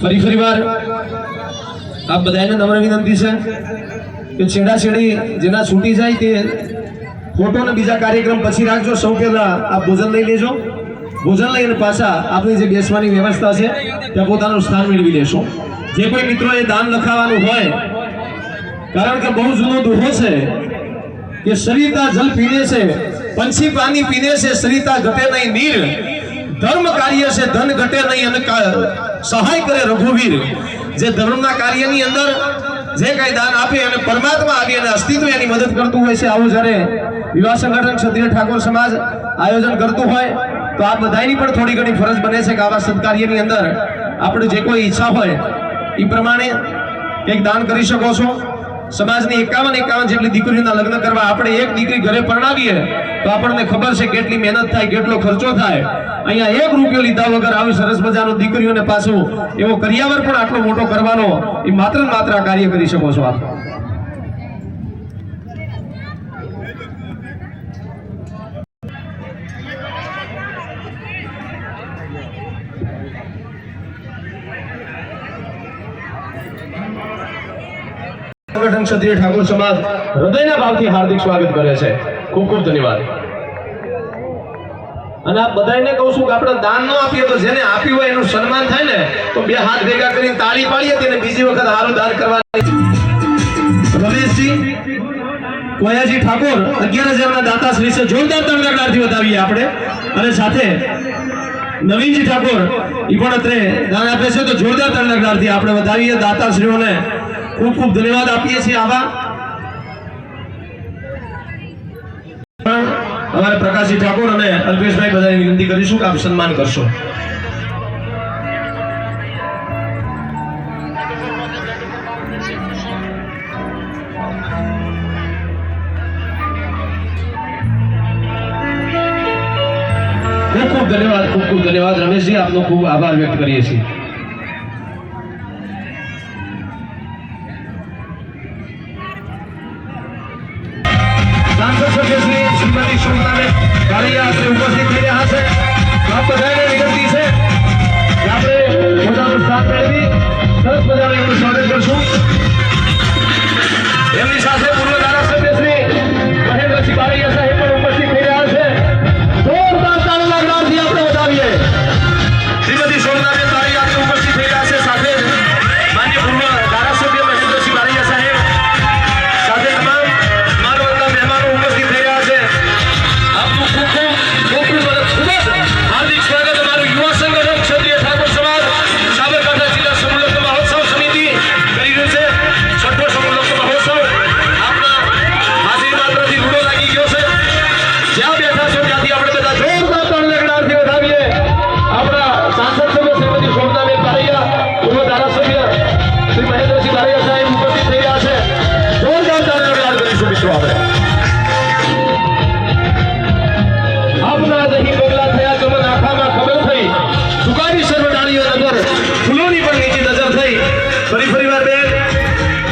ફરી વાર આપ બધાને નમ્ર વિનંતી છે કે છેડા છેડી જેના છૂટી જાય તે ફોટો ને બીજા કાર્યક્રમ પછી રાખજો। સૌ પહેલા આપ ભોજન લઈ લેજો। ભોજન લઈને પાછા આપની જે બેસવાની વ્યવસ્થા છે ત્યાં પોતાનું સ્થાન મેળવી લેશો। જે કોઈ મિત્રોએ દાન લખાવાનું હોય, કારણ કે બહુ જૂનો દુહો છે કે સરિતા જલ પીને છે पंछी पानी पीने से सरिता घटे नहीं नीर, धर्म कार्य से धन घटे नहीं અને સહાય કરે રઘુવીર। જે ધર્મના કાર્યની અંદર જે કઈ દાન આપે અને પરમાત્મા આવી અને અસ્તિત્વ એની મદદ કરતું હોય છે, આવું જ્યારે વિવાહ સંગઠન ક્ષત્રિય ઠાકોર સમાજ આયોજન કરતું હોય તો આ બધાની પણ થોડી ઘણી ફરજ બને છે કે આવા સત્કાર્યની અંદર આપણે જે કોઈ ઈચ્છા હોય એ પ્રમાણે કંઈક દાન કરી શકો છો। સમાજની 51 જેટલી દીકરીઓના લગ્ન કરવા આપણે એક દીકરી ઘરે પરણાવીએ તો આપણને ખબર છે કેટલી મહેનત થાય, કેટલો ખર્ચો થાય। અહીંયા 1 રૂપિયો લીધા વગર આવી સરસ મજાનો દીકરીઓને પાછું એવો કરિયાવર પણ આટલો મોટો કરવાનો એ માત્ર ને માત્ર કાર્ય કરી શકો છો આપ। संगठन क्षत्रिय ठाकुर समाज हृदयना भावथी हार्दिक स्वागत करे छे। खूब खूब धन्यवाद। અને આપ બધાને કહું છું કે આપણે દાન ન આપીએ તો જેને આપ્યું હોય એનું સન્માન થાય ને તો બે હાથ ભેગા કરીને તાળી પાડીએ તેને બીજી વખત હારું દાન કરવાની। રમેશજી કોયાજી ઠાકોર 11,000 ના દાતાશ્રી છે, જોરદાર તાળીઓથી વધાવીએ આપણે। અને સાથે નવીનજી ઠાકોર ઈ પણ અત્રે દાન આપે છે તો જોરદાર તાળીઓથી આપણે વધાવીએ દાતાશ્રીઓને। खूब खूब धन्यवाद आपीए छे। आवा हमारे प्रकाश ठाकुर और अल्पेश भाई बधाई विनती करीशुं कि आप सम्मान करशो। खूब खूब धन्यवाद रमेश जी, आपनो खूब आभार व्यक्त करिए छीए। सांसद सभ्य श्री श्रीमती शोभनाबेन कारिया उपस्थित થઈ રહ્યા છે। આપ બધાને વિનંતી છે કે આપણે પોતાનું સ્થાન મેળવી સરસ મજાનું એમનું સ્વાગત કરશું। એમની સાથે પૂર્વ ધારાસભ્ય શ્રી મહેન્દ્રસિંહ બારૈયા સાહેબ પણ ઉપસ્થિત થઈ રહ્યા છે। જોરદાર તાળીના ગણથી આપણે વધાવીએ। શ્રીમતી શોભનાબેન બારૈયા આપણે ઉપસ્થિત થઈ રહ્યા છે, સાથે માન્ય પૂર્વ ધારાસભ્ય મહેન્દ્રસિંહ બારૈયા સાહેબ, સાથે તમામ हार्दिक स्वागत। हमारे युवा संगठन क्षत्रिय ठाकुर समाज साबरकांठा जिला समूह लग्न महोत्सव समिति કરી રહ્યું છે। 6ઠો સમૂહ લગ્ન મહોત્સવ આપના આશીર્વાદથી રૂડો લાગી ગયો છે। જ્યાં બેઠા છો ત્યાંથી આપણે બધા જોરદાર તાળીઓથી વધાવીએ। આપણા સાંસદ સભ્ય શ્રીમતી શોભનાબેન બારૈયા, પૂર્વ ધારાસભ્ય શ્રી મહેન્દ્રસિંહ બારૈયા સાહેબ ઉપસ્થિત થઈ રહ્યા છે। જોરદાર તાળીઓ કરીશું મિત્રો આપણે। આપના દહીં પગલા થયા તો મને આખામાં ખબર થઈ, સુકારી સર્વડાળીઓ નજર ફૂલોની પણ નીચે નજર થઈ। ફરી વાર બેન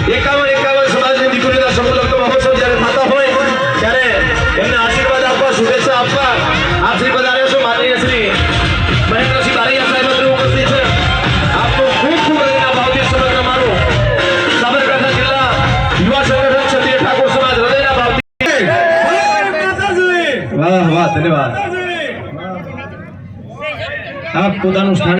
51 સમાજની દીકરીઓના સમૂહ લગ્ન મહોત્સવ જ્યારે થતા હોય ત્યારે એમને આશીર્વાદ આપવા, શુભેચ્છા આપવા આપ શ્રી પધાર્યા છો। માનનીય શ્રી મહેન્દ્રસિંહ બારૈયા સાહેબ અત્રે ઉપસ્થિત છે। આપનું ખૂબ ખૂબ હૃદયના ભાવથી સમગ્ર મારું સાબરકાંઠા જિલ્લા યુવા સંગઠન ક્ષત્રિય ઠાકોર સમાજ હૃદયના ભાવથી વાહ વાહ ધન્યવાદ। आप પોતાનું સ્થાન